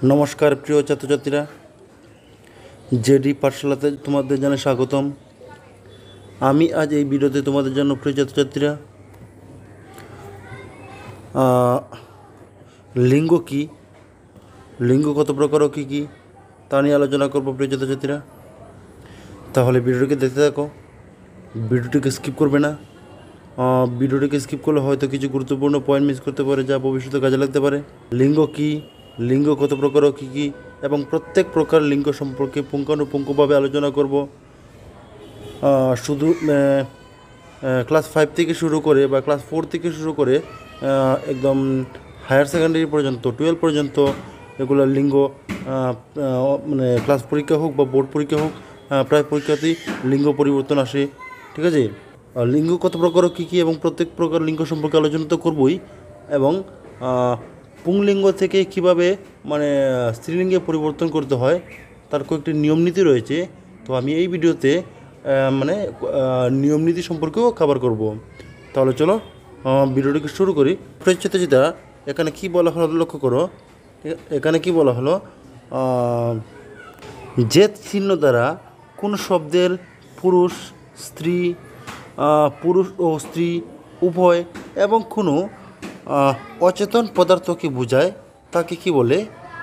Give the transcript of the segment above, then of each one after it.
नमस्कार प्रिय छात्रछात्रीरा जेडी पाठशालाते तुम्हादेर जानाई स्वागतम। आमी आज এই ভিডিওতে তোমাদের জন্য প্রিয় ছাত্রছাত্রীরা লিঙ্গ কি, লিঙ্গ কত প্রকার ও কী তা নিয়ে আলোচনা করব প্রিয় ছাত্রছাত্রীরা। তাহলে ভিডিওটিকে দেখতে থাকো, ভিডিওটিকে স্কিপ করবে না। ভিডিওটিকে স্কিপ করলে হয়তো কিছু গুরুত্বপূর্ণ পয়েন্ট মিস করতে পারে যা ভবিষ্যতে কাজে লাগতে পারে। লিঙ্গ কি, লিঙ্গ কত প্রকার ও কী এবং প্রত্যেক প্রকার লিঙ্গ সম্পর্কে পুঙ্খানুপুঙ্খভাবে আলোচনা করব। শুধু ক্লাস 5 থেকে শুরু করে বা ক্লাস 4 থেকে শুরু করে একদম হায়ার সেকেন্ডারি পর্যন্ত 12 পর্যন্ত এগুলো লিঙ্গ মানে ক্লাস পরীক্ষা হোক বা বোর্ড পরীক্ষা হোক, প্রায় পরীক্ষাতেই লিঙ্গ পরিবর্তন আসে। ঠিক আছে, লিঙ্গ কত প্রকার ও কী এবং প্রত্যেক প্রকার লিঙ্গ সম্পর্কে আলোচনা তো করবই, এবং পুংলিঙ্গ থেকে কিভাবে মানে স্ত্রীলিঙ্গে পরিবর্তন করতে হয় তার কয়েকটি নিয়মনীতি রয়েছে। তো আমি এই ভিডিওতে মানে নিয়মনীতি সম্পর্কেও কভার করব। তাহলে চলো ভিডিওটিকে শুরু করি। প্রচ্ছদটা এখানে কি বলা হলো লক্ষ্য করো। এখানে কি বলা হলো, জেদ চিহ্ন দ্বারা কোন শব্দের পুরুষ ও স্ত্রী উভয় এবং কোনো অচেতন পদার্থকে বোঝায় তাকে কি বলে,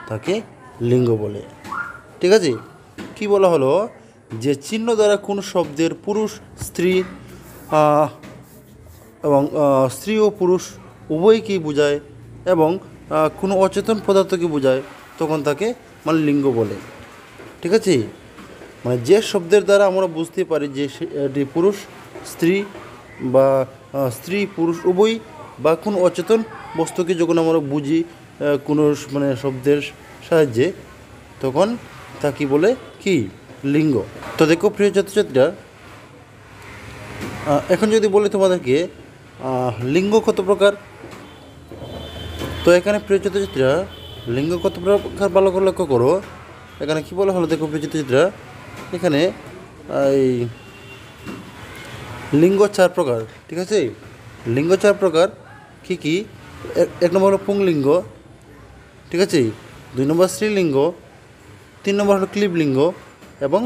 তাকে লিঙ্গ বলে। ঠিক আছে, কি বলা হলো, যে চিহ্ন দ্বারা কোন শব্দের পুরুষ স্ত্রী এবং স্ত্রী ও পুরুষ উভয়কেই বোঝায় এবং কোনো অচেতন পদার্থকে বোঝায় তখন তাকে মানে লিঙ্গ বলে। ঠিক আছে, মানে যে শব্দের দ্বারা আমরা বুঝতে পারি যে এটি পুরুষ স্ত্রী বা স্ত্রী পুরুষ উভয় বা কোনো অচেতন বস্তুকে যখন আমরা বুঝি কোনো মানে শব্দের সাহায্যে, তখন তাকে বলে কি, লিঙ্গ। তো দেখো প্রিয় ছাত্রছাত্রীরা, এখন যদি বলি তোমাদেরকে লিঙ্গ কত প্রকার, তো এখানে প্রিয় ছাত্রছাত্রীরা লিঙ্গ কত প্রকার ভালো করে লক্ষ্য করো। এখানে কি বলা হলো, দেখো প্রিয় ছাত্রছাত্রীরা, এখানে এই লিঙ্গ 4 প্রকার। ঠিক আছে, লিঙ্গ 4 প্রকার কী? এক নম্বর হলো পুংলিঙ্গ, ঠিক আছে, 2 নম্বর স্ত্রীলিঙ্গ, 3 নম্বর হলো ক্লীবলিঙ্গ এবং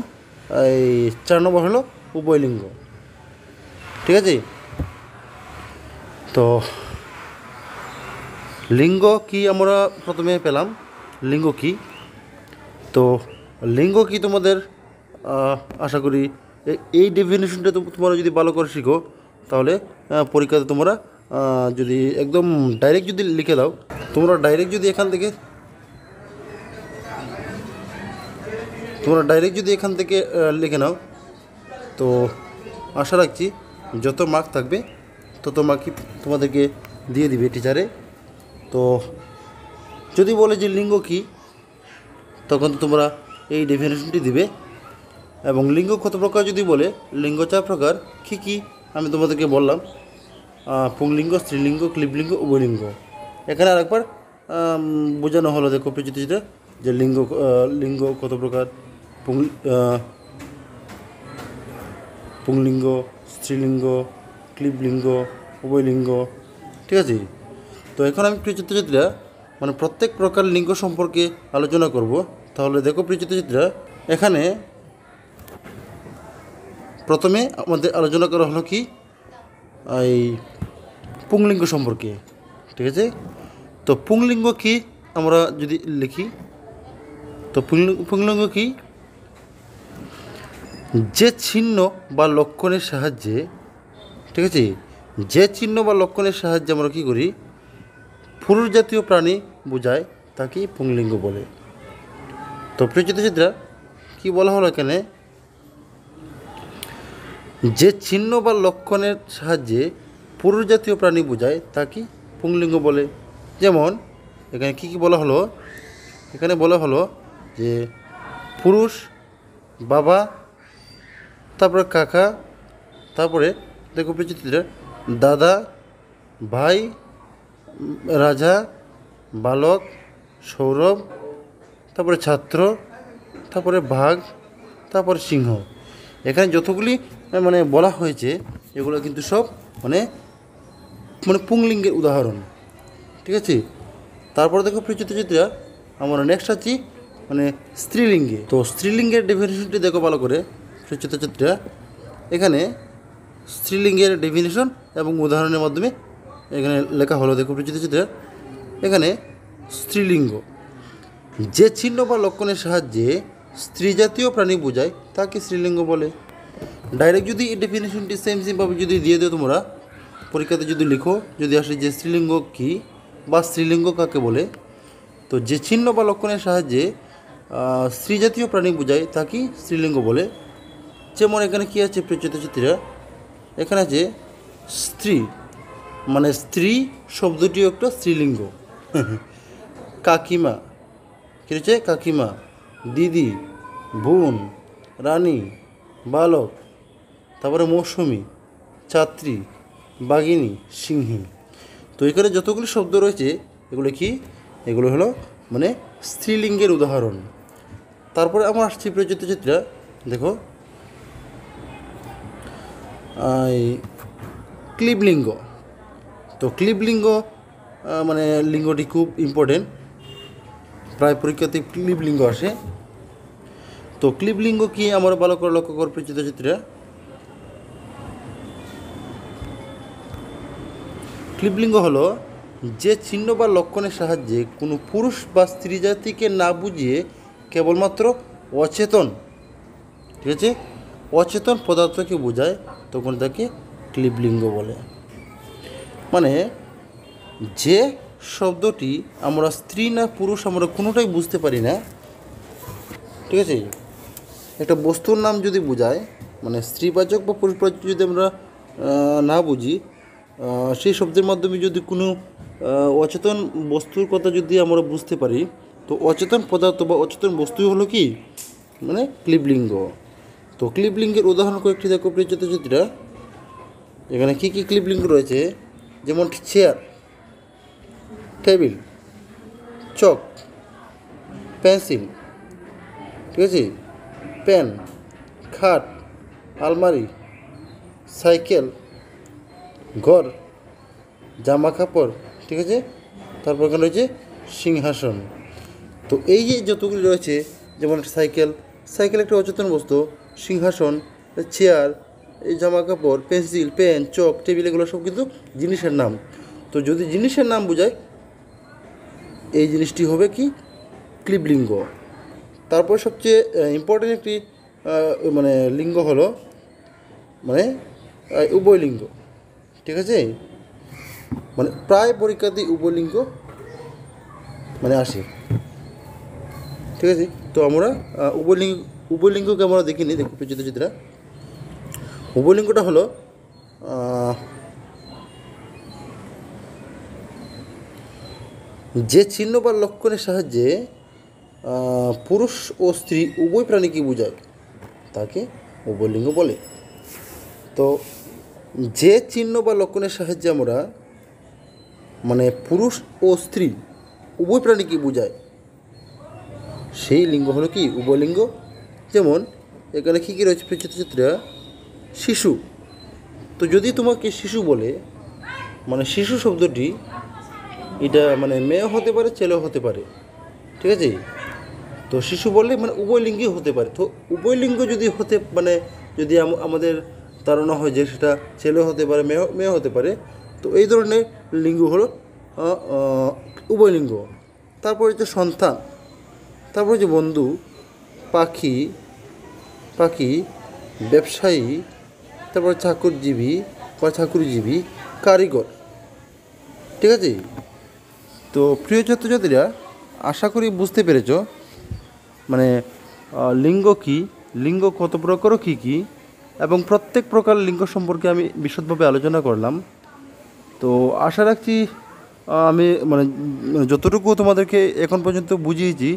এই 4 নম্বর হলো উভয়লিঙ্গ। ঠিক আছে, তো লিঙ্গ কি আমরা প্রথমে পেলাম, লিঙ্গ কি। তো লিঙ্গ কি তোমাদের আশা করি এই ডেফিনেশনটা তোমরা যদি ভালো করে শিখো তাহলে পরীক্ষাতে তোমরা যদি একদম ডাইরেক্ট যদি লিখে দাও, তোমরা ডাইরেক্ট যদি এখান থেকে লিখে নাও, তো আশা রাখছি যত মার্ক থাকবে তত মার্কই তোমাদেরকে দিয়ে দিবে টিচারে। তো যদি বলে যে লিঙ্গ কি, তখন তো তোমরা এই ডেফিনেশনটি দিবে। এবং লিঙ্গ কত প্রকার যদি বলে, লিঙ্গ 4 প্রকার কী আমি তোমাদেরকে বললাম, পুংলিঙ্গ, স্ত্রীলিঙ্গ, ক্লীবলিঙ্গ, উভয়লিঙ্গ। এখানে আরেকবার বোঝানো হলো, দেখো প্রিয়চিত্রা, যে লিঙ্গ কত প্রকার, পুংলিঙ্গ, স্ত্রীলিঙ্গ, ক্লীবলিঙ্গ, উভয়লিঙ্গ। ঠিক আছে, তো এখন আমি প্রিয়চিত্রা মানে প্রত্যেক প্রকার লিঙ্গ সম্পর্কে আলোচনা করব। তাহলে দেখো প্রিয়চিত্রা, এখানে প্রথমে আমাদের আলোচনা করা হলো কি, এই পুংলিঙ্গ সম্পর্কে। ঠিক আছে, তো পুংলিঙ্গ কি আমরা যদি লিখি, তো পুংলিঙ্গ কি, যে চিহ্ন বা লক্ষণের সাহায্যে, ঠিক আছে, যে চিহ্ন বা লক্ষণের সাহায্যে আমরা কী করি, পুরুষ জাতীয় প্রাণী বোঝায় তাকে পুংলিঙ্গ বলে। তো প্রিয় ছাত্রছাত্রীরা, কী বলা হলো এখানে, যে চিহ্ন বা লক্ষণের সাহায্যে পুরুষ জাতীয় প্রাণী বোঝায় তাকে পুংলিঙ্গ বলে। যেমন এখানে কী বলা হলো, এখানে বলা হলো যে পুরুষ বাবা, তারপরে কাকা, তারপরে দেখো প্রিয়চিত্রা, দাদা, ভাই, রাজা, বালক, সৌরভ, তারপরে ছাত্র, তারপরে বাঘ, তারপরে সিংহ। এখানে যতগুলি মানে বলা হয়েছে এগুলো কিন্তু সব মানে পুংলিঙ্গের উদাহরণ। ঠিক আছে, তারপরে দেখো প্রিয় ছাত্রছাত্রীরা, আমরা নেক্সট আছি মানে স্ত্রীলিঙ্গে। তো স্ত্রীলিঙ্গের ডেফিনেশনটি দেখো ভালো করে ছাত্রছাত্রীরা। এখানে স্ত্রীলিঙ্গের ডেফিনেশন এবং উদাহরণের মাধ্যমে এখানে লেখা হলো। দেখো ছাত্রছাত্রীরা, এখানে স্ত্রীলিঙ্গ যে চিহ্ন বা লক্ষণের সাহায্যে স্ত্রী জাতীয় প্রাণী বোঝায় তাকে স্ত্রীলিঙ্গ বলে। ডাইরেক্ট যদি এই ডেফিনেশনটি সেমভাবে যদি দিয়ে দেও তোমরা পরীক্ষাতে যদি লিখো, যদি আসে যে স্ত্রীলিঙ্গ কী বা স্ত্রীলিঙ্গ কাকে বলে, তো যে চিহ্ন বা লক্ষণের সাহায্যে স্ত্রী জাতীয় প্রাণী বোঝায় তাকে স্ত্রীলিঙ্গ বলে। যেমন এখানে কী আছে প্রিয় ছাত্রছাত্রীরা, এখানে আছে স্ত্রী, মানে স্ত্রী শব্দটিও একটা স্ত্রীলিঙ্গ। কাকিমা, কী হচ্ছে কাকিমা, দিদি, বোন, রানী, বালক, তারপরে মৌসুমী, ছাত্রী, বাঘিনী, সিংহী। তো এখানে যতগুলি শব্দ রয়েছে এগুলো কি, এগুলো হলো মানে স্ত্রীলিঙ্গের উদাহরণ। তারপরে আমার আসছি প্রিয় ছাত্রছাত্রীরা, দেখো ক্লীবলিঙ্গ। তো ক্লীবলিঙ্গ মানে লিঙ্গটি খুব ইম্পর্টেন্ট, প্রায় পরীক্ষাতে ক্লীবলিঙ্গ আসে। তো ক্লীবলিঙ্গ কি আমরা ভালো করে লক্ষ্য করব প্রিয় ছাত্রছাত্রীরা। ক্লীবলিঙ্গ হলো যে চিহ্ন বা লক্ষণের সাহায্যে কোনো পুরুষ বা স্ত্রী জাতিকে না বুঝিয়ে কেবলমাত্র অচেতন, ঠিক আছে, অচেতন পদার্থকে বোঝায়, তখন তাকে ক্লীবলিঙ্গ বলে। মানে যে শব্দটি আমরা স্ত্রী না পুরুষ আমরা কোনোটাই বুঝতে পারি না, ঠিক আছে, একটা বস্তুর নাম যদি বোঝায়, মানে স্ত্রীবাচক বা পুরুষবাচক যদি আমরা না বুঝি, সেই শব্দের মাধ্যমে যদি কোনো অচেতন বস্তুর কথা যদি আমরা বুঝতে পারি, তো অচেতন পদার্থ বা অচেতন বস্তু হলো কি, মানে ক্লীবলিঙ্গ। তো ক্লীবলিঙ্গের উদাহরণ কয়েকটি দেখো প্রিয় ছাত্রছাত্রীরা। এখানে কী কী ক্লীবলিঙ্গ রয়েছে, যেমন চেয়ার, টেবিল, চক, পেন্সিল, ঠিক আছে, পেন, খাট, আলমারি, সাইকেল, ঘর, জামা কাপড়, ঠিক আছে, তারপর এখানে রয়েছে সিংহাসন। তো এই যে যতগুলি রয়েছে, যেমন সাইকেল, সাইকেল একটা অচেতন বস্তু, সিংহাসন, চেয়ার, এই জামা কাপড়, পেন্সিল, পেন, চক, টেবিল, এগুলো সব কিন্তু জিনিসের নাম। তো যদি জিনিসের নাম বোঝায়, এই জিনিসটি হবে কি ক্লীবলিঙ্গ। তারপর সবচেয়ে ইম্পর্টেন্ট একটি মানে লিঙ্গ হলো মানে উভয়লিঙ্গ, ঠিক আছে, মানে প্রায় পরীক্ষাতে উভয়লিঙ্গ মানে আসে, ঠিক আছে। তো আমরা উভয়লিঙ্গকে আমরা দেখিনি, দেখো চিত্রা। উভয়লিঙ্গটা হলো যে চিহ্ন বা লক্ষণের সাহায্যে পুরুষ ও স্ত্রী উভয় প্রাণীকে বোঝায় তাকে উভয়লিঙ্গ বলে। তো যে চিহ্ন বা লক্ষণের সাহায্যে আমরা মানে পুরুষ ও স্ত্রী উভয় প্রাণীকে বোঝায় সেই লিঙ্গ হলো কি উভয়লিঙ্গ। যেমন এখানে কী কী রয়েছে ছাত্রছাত্রীরা, শিশু। তো যদি তোমাকে শিশু বলে, মানে শিশু শব্দটি এটা মানে মেয়েও হতে পারে ছেলেও হতে পারে, ঠিক আছে। তো শিশু বললে মানে উভয়লিঙ্গই হতে পারে। তো উভয়লিঙ্গ যদি হতে মানে যদি আমাদের ধারণা হয় যে সেটা ছেলেও হতে পারে মেয়েও হতে পারে, তো এই ধরনের লিঙ্গ হলো উভয়লিঙ্গ। তারপর হচ্ছে সন্তান, তারপর হচ্ছে বন্ধু, পাখি, ব্যবসায়ী, তারপর চাকরজীবী বা চাকুরিজীবী, কারিগর, ঠিক আছে। তো প্রিয় ছাত্রছাত্রীরা, আশা করি বুঝতে পেরেছ মানে লিঙ্গ কী, লিঙ্গ কত প্রকার ও কী কী, এবং প্রত্যেক প্রকার লিঙ্গ সম্পর্কে আমি বিশদভাবে আলোচনা করলাম। তো আশা রাখছি আমি মানে যতটুকু তোমাদেরকে এখন পর্যন্ত বুঝিয়েছি,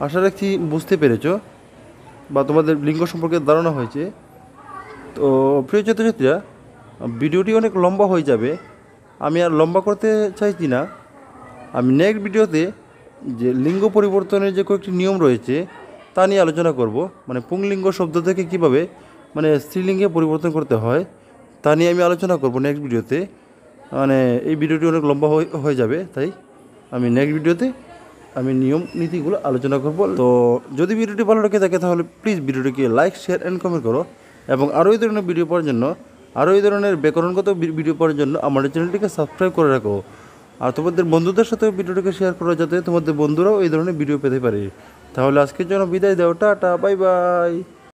আশা রাখছি বুঝতে পেরেছ বা তোমাদের লিঙ্গ সম্পর্কে ধারণা হয়েছে। তো প্রিয় ছাত্রছাত্রীরা, ভিডিওটি অনেক লম্বা হয়ে যাবে, আমি আর লম্বা করতে চাইছি না। আমি নেক্সট ভিডিওতে যে লিঙ্গ পরিবর্তনের যে কয়েকটি নিয়ম রয়েছে তা নিয়ে আলোচনা করব, মানে পুংলিঙ্গ শব্দ থেকে কীভাবে মানে স্ত্রীলিঙ্গে পরিবর্তন করতে হয় তা নিয়ে আমি আলোচনা করব নেক্সট ভিডিওতে। মানে এই ভিডিওটি অনেক লম্বা হয়ে যাবে, তাই আমি নেক্সট ভিডিওতে আমি নিয়ম নীতিগুলো আলোচনা করব। তো যদি ভিডিওটি ভালো লাগে থাকে তাহলে প্লিজ ভিডিওটিকে লাইক, শেয়ার অ্যান্ড কমেন্ট করো, এবং আরও এই ধরনের ভিডিও পাওয়ার জন্য, আরও এই ধরনের ব্যাকরণগত ভিডিও পাওয়ার জন্য আমাদের চ্যানেলটিকে সাবস্ক্রাইব করে রাখো। আর তোমাদের বন্ধুদের সাথে ভিডিওটিকে শেয়ার করো, যাতে তোমাদের বন্ধুরাও এই ধরনের ভিডিও পেতে পারে। তাহলে আজকের জন্য বিদায় দাও, টাটা, বাই বাই।